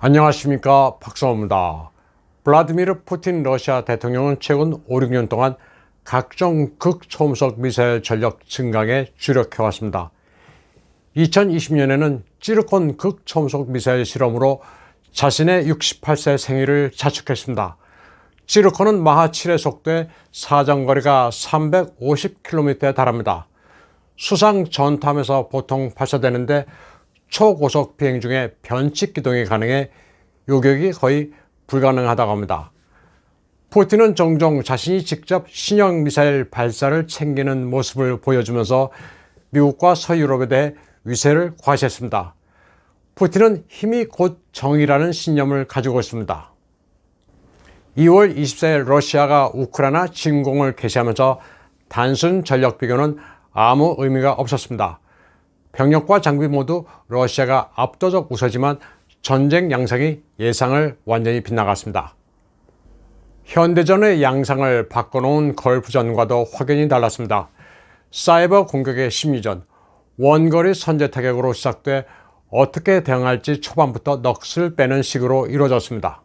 안녕하십니까, 박성호입니다. 블라디미르 푸틴 러시아 대통령은 최근 5, 6년 동안 각종 극초음속 미사일 전력 증강에 주력해왔습니다. 2020년에는 찌르콘 극초음속 미사일 실험으로 자신의 68세 생일을 자축했습니다. 찌르콘은 마하 7의 속도에 사정거리가 350km에 달합니다. 수상 전투함에서 보통 발사되는데 초고속 비행 중에 변칙 기동이 가능해 요격이 거의 불가능하다고 합니다. 푸틴은 종종 자신이 직접 신형 미사일 발사를 챙기는 모습을 보여주면서 미국과 서유럽에 대해 위세를 과시했습니다. 푸틴은 힘이 곧 정의라는 신념을 가지고 있습니다. 2월 24일 러시아가 우크라이나 침공을 개시하면서 단순 전력 비교는 아무 의미가 없었습니다. 병력과 장비 모두 러시아가 압도적 우세지만 전쟁 양상이 예상을 완전히 빗나갔습니다. 현대전의 양상을 바꿔놓은 걸프전과도 확연히 달랐습니다. 사이버 공격의 심리전, 원거리 선제 타격으로 시작돼 어떻게 대응할지 초반부터 넋을 빼는 식으로 이루어졌습니다.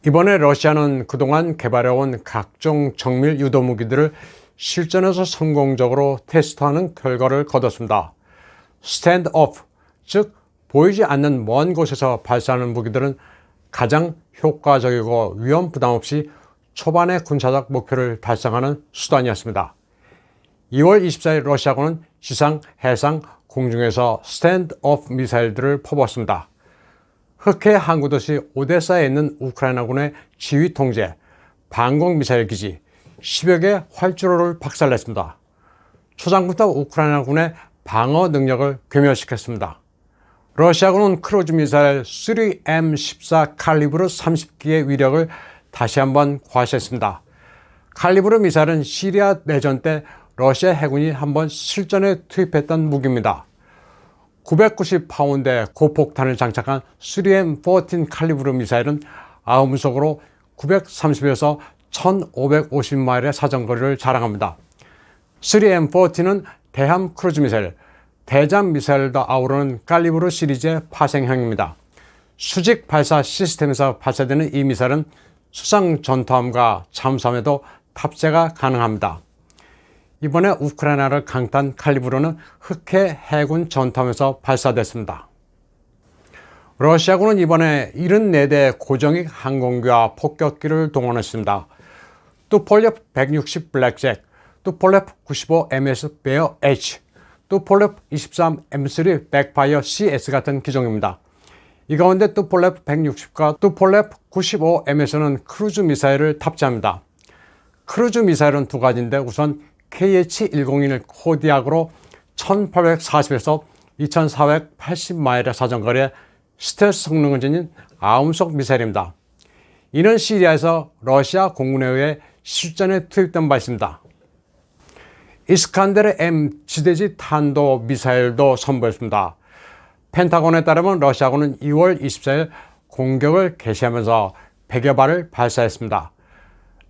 이번에 러시아는 그동안 개발해온 각종 정밀 유도 무기들을 실전에서 성공적으로 테스트하는 결과를 거뒀습니다. 스탠드오프, 즉 보이지 않는 먼 곳에서 발사하는 무기들은 가장 효과적이고 위험 부담 없이 초반의 군사적 목표를 달성하는 수단이었습니다. 2월 24일 러시아군은 지상, 해상, 공중에서 스탠드오프 미사일들을 퍼부었습니다. 흑해 항구도시 오데사에 있는 우크라이나군의 지휘 통제, 방공 미사일 기지, 10여 개 활주로를 박살냈습니다. 초장부터 우크라이나군의 방어 능력을 괴멸시켰습니다. 러시아군은 크루즈 미사일 3M14 칼리브르 30기의 위력을 다시 한번 과시했습니다. 칼리브르 미사일은 시리아 내전 때 러시아 해군이 한번 실전에 투입했던 무기입니다. 990파운드의 고폭탄을 장착한 3M14 칼리브르 미사일은 아음속으로 930에서 1550마일의 사정거리를 자랑합니다. 3M14는 대함 크루즈 미사일, 대잠 미사일도 아우르는 칼리브르 시리즈의 파생형입니다. 수직 발사 시스템에서 발사되는 이 미사일은 수상 전투함과 잠수함에도 탑재가 가능합니다. 이번에 우크라이나를 강타한 칼리브르는 흑해 해군 전투함에서 발사됐습니다. 러시아군은 이번에 74대 고정익 항공기와 폭격기를 동원했습니다. 투폴레프 160 블랙잭, 투폴레프 95 MS 베어 H, 투폴레프 23 M3 백파이어 CS 같은 기종입니다. 이 가운데 투폴레프 160과 투폴레프 95 MS는 크루즈 미사일을 탑재합니다. 크루즈 미사일은 두 가지인데 우선 KH-101을 코디악으로 1840에서 2480마일의 사정거리에 스텔스 성능을 지닌 아음속 미사일입니다. 이는 시리아에서 러시아 공군에 의해 실전에 투입된 바 있습니다. 이스칸데르 M 지대지 탄도 미사일도 선보였습니다. 펜타곤에 따르면 러시아군은 2월 24일 공격을 개시하면서 100여 발을 발사했습니다.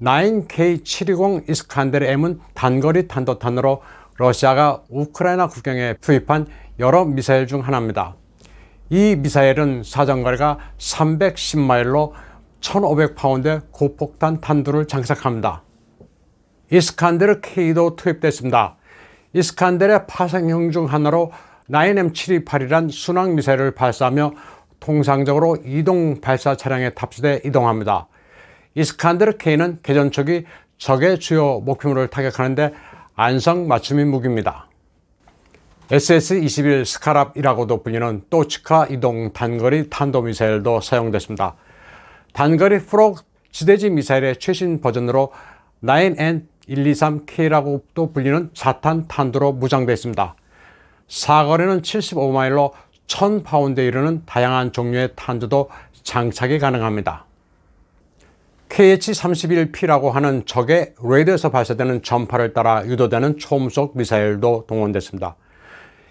9K720 이스칸데르 M은 단거리 탄도탄으로 러시아가 우크라이나 국경에 투입한 여러 미사일 중 하나입니다. 이 미사일은 사정거리가 310마일로 1500파운드의 고폭탄 탄두를 장착합니다. 이스칸데르 K도 투입됐습니다. 이스칸데르의 파생형 중 하나로 9M728이란 순항 미사일을 발사하며 통상적으로 이동 발사 차량에 탑재돼 이동합니다. 이스칸데르 K는 개전 초기 적의 주요 목표물을 타격하는데 안성맞춤인 무기입니다. SS-21 스카랍이라고도 불리는 또치카 이동 단거리 탄도미사일도 사용됐습니다. 단거리 프로그 지대지 미사일의 최신 버전으로 9N123K라고도 불리는 자탄 탄두로 무장되어 있습니다. 사거리는 75마일로 1000파운드에 이르는 다양한 종류의 탄두도 장착이 가능합니다. KH-31P라고 하는 적의 레이더에서 발사되는 전파를 따라 유도되는 초음속 미사일도 동원됐습니다.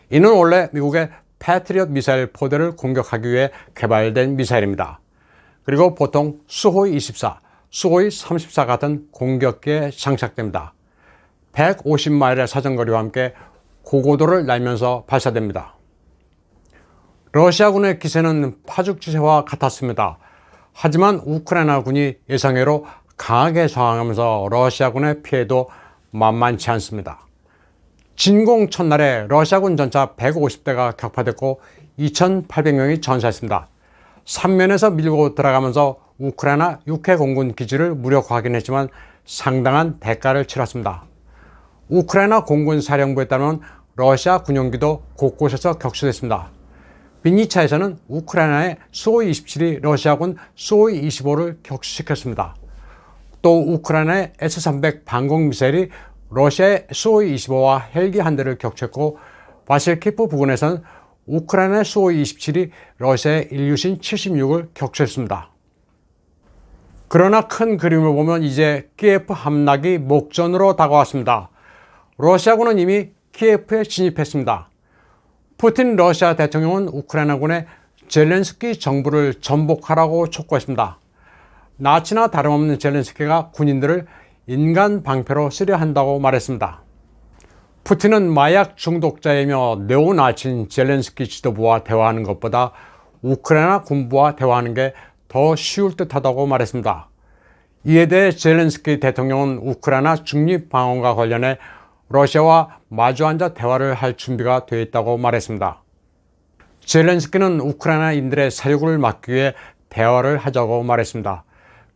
이는 원래 미국의 패트리엇 미사일 포대를 공격하기 위해 개발된 미사일입니다. 그리고 보통 수호이 24, 수호이 34 같은 공격기에 장착됩니다. 150마일의 사정거리와 함께 고고도를 날면서 발사됩니다. 러시아군의 기세는 파죽지세와 같았습니다. 하지만 우크라이나군이 예상외로 강하게 저항하면서 러시아군의 피해도 만만치 않습니다. 진공 첫날에 러시아군 전차 150대가 격파됐고 2,800명이 전사했습니다. 3면에서 밀고 들어가면서 우크라이나 육해 공군 기지를 무력화하긴 했지만 상당한 대가를 치렀습니다. 우크라이나 공군 사령부에 따르면 러시아 군용기도 곳곳에서 격추됐습니다. 비니차에서는 우크라이나의 수호이-27이 러시아군 수호이-25를 격추시켰습니다. 또 우크라이나의 S-300 방공미사일이 러시아의 수호이-25와 헬기 한 대를 격추했고, 바실키프 부근에서는 우크라이나의 수호이-27이 러시아의 일류신 76을 격추했습니다. 그러나 큰 그림을 보면 이제 키예프 함락이 목전으로 다가왔습니다. 러시아군은 이미 키예프에 진입했습니다. 푸틴 러시아 대통령은 우크라이나군의 젤렌스키 정부를 전복하라고 촉구했습니다. 나치나 다름없는 젤렌스키가 군인들을 인간 방패로 쓰려 한다고 말했습니다. 푸틴은 마약 중독자이며 네오나치인 젤렌스키 지도부와 대화하는 것보다 우크라이나 군부와 대화하는 게 더 쉬울 듯하다고 말했습니다. 이에 대해 젤렌스키 대통령은 우크라이나 중립방어과 관련해 러시아와 마주 앉아 대화를 할 준비가 되어 있다고 말했습니다. 젤렌스키는 우크라이나인들의 사륙을 막기 위해 대화를 하자고 말했습니다.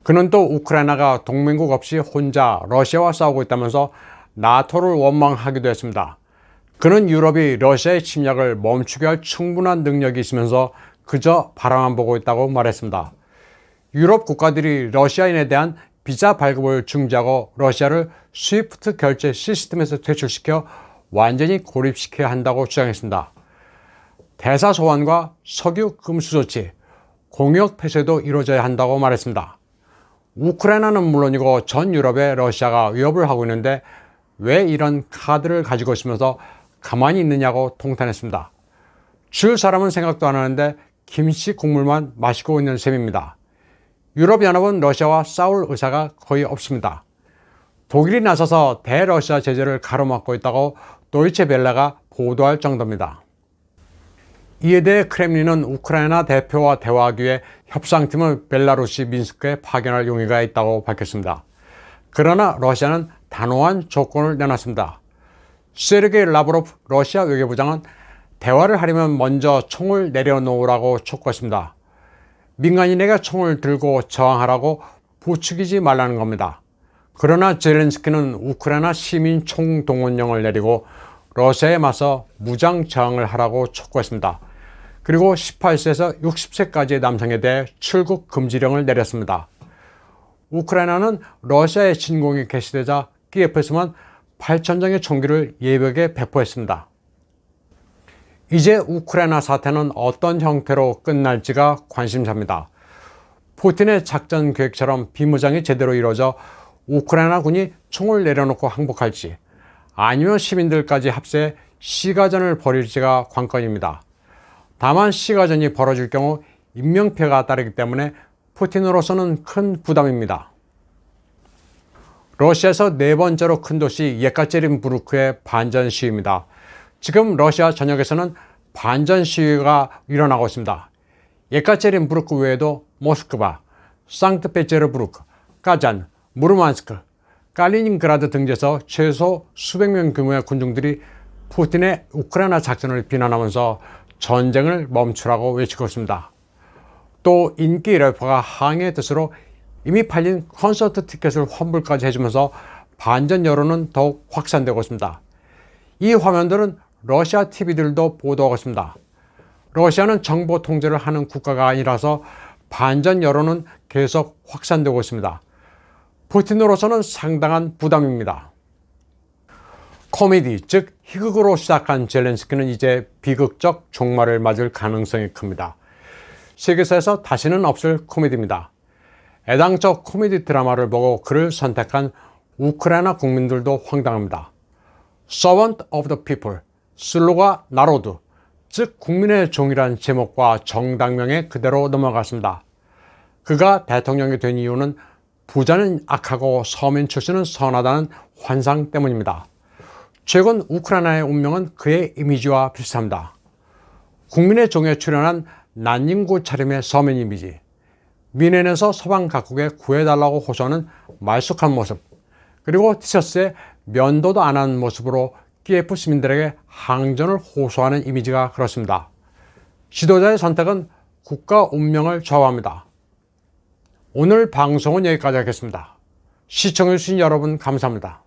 그는 또 우크라이나가 동맹국 없이 혼자 러시아와 싸우고 있다면서 나토를 원망하기도 했습니다. 그는 유럽이 러시아의 침략을 멈추게 할 충분한 능력이 있으면서 그저 바라만 보고 있다고 말했습니다. 유럽 국가들이 러시아인에 대한 비자 발급을 중지하고 러시아를 스위프트 결제 시스템에서 퇴출시켜 완전히 고립시켜야 한다고 주장했습니다. 대사 소환과 석유 금수 조치, 공역 폐쇄도 이루어져야 한다고 말했습니다. 우크라이나는 물론이고 전 유럽에 러시아가 위협을 하고 있는데 왜 이런 카드를 가지고 있으면서 가만히 있느냐고 통탄했습니다. 줄 사람은 생각도 안 하는데 김치 국물만 마시고 있는 셈입니다. 유럽연합은 러시아와 싸울 의사가 거의 없습니다. 독일이 나서서 대러시아 제재를 가로막고 있다고 도이체벨레가 보도할 정도입니다. 이에 대해 크렘린은 우크라이나 대표와 대화하기 위해 협상팀을 벨라루시 민스크에 파견할 용의가 있다고 밝혔습니다. 그러나 러시아는 단호한 조건을 내놨습니다. 세르게이 라브로프 러시아 외교부장은 대화를 하려면 먼저 총을 내려놓으라고 촉구했습니다. 민간인에게 총을 들고 저항하라고 부추기지 말라는 겁니다. 그러나 젤렌스키는 우크라이나 시민 총동원령을 내리고 러시아에 맞서 무장 저항을 하라고 촉구했습니다. 그리고 18세에서 60세까지의 남성에 대해 출국 금지령을 내렸습니다. 우크라이나는 러시아의 침공이 개시되자 키예프에서만 8,000장의 총기를 예벽에 배포했습니다. 이제 우크라이나 사태는 어떤 형태로 끝날지가 관심사입니다. 푸틴의 작전 계획처럼 비무장이 제대로 이루어져 우크라이나 군이 총을 내려놓고 항복할지, 아니면 시민들까지 합세해 시가전을 벌일지가 관건입니다. 다만 시가전이 벌어질 경우 인명피해가 따르기 때문에 푸틴으로서는 큰 부담입니다. 러시아에서 네 번째로 큰 도시 예카체린부르크의 반전 시위입니다. 지금 러시아 전역에서는 반전 시위가 일어나고 있습니다. 예카체린부르크 외에도 모스크바, 상트페테르부르크, 까잔, 무르만스크, 칼리닝그라드 등지에서 최소 수백 명 규모의 군중들이 푸틴의 우크라이나 작전을 비난하면서 전쟁을 멈추라고 외치고 있습니다. 또 인기 래퍼가 항의의 뜻으로 이미 팔린 콘서트 티켓을 환불까지 해주면서 반전 여론은 더욱 확산되고 있습니다. 이 화면들은 러시아 TV들도 보도하고 있습니다. 러시아는 정보 통제를 하는 국가가 아니라서 반전 여론은 계속 확산되고 있습니다. 푸틴으로서는 상당한 부담입니다. 코미디, 즉 희극으로 시작한 젤렌스키는 이제 비극적 종말을 맞을 가능성이 큽니다. 세계사에서 다시는 없을 코미디입니다. 애당초 코미디 드라마를 보고 그를 선택한 우크라이나 국민들도 황당합니다. Servant of the People, 슬로가 나로드, 즉 국민의 종이란 제목과 정당명에 그대로 넘어갔습니다. 그가 대통령이 된 이유는 부자는 악하고 서민 출신은 선하다는 환상 때문입니다. 최근 우크라이나의 운명은 그의 이미지와 비슷합니다. 국민의 종에 출연한 난닝구 차림의 서민 이미지, 미넨에서 서방 각국에 구해달라고 호소하는 말쑥한 모습, 그리고 티셔츠에 면도도 안 한 모습으로 키예프 시민들에게 항전을 호소하는 이미지가 그렇습니다. 지도자의 선택은 국가 운명을 좌우합니다. 오늘 방송은 여기까지 하겠습니다. 시청해주신 여러분 감사합니다.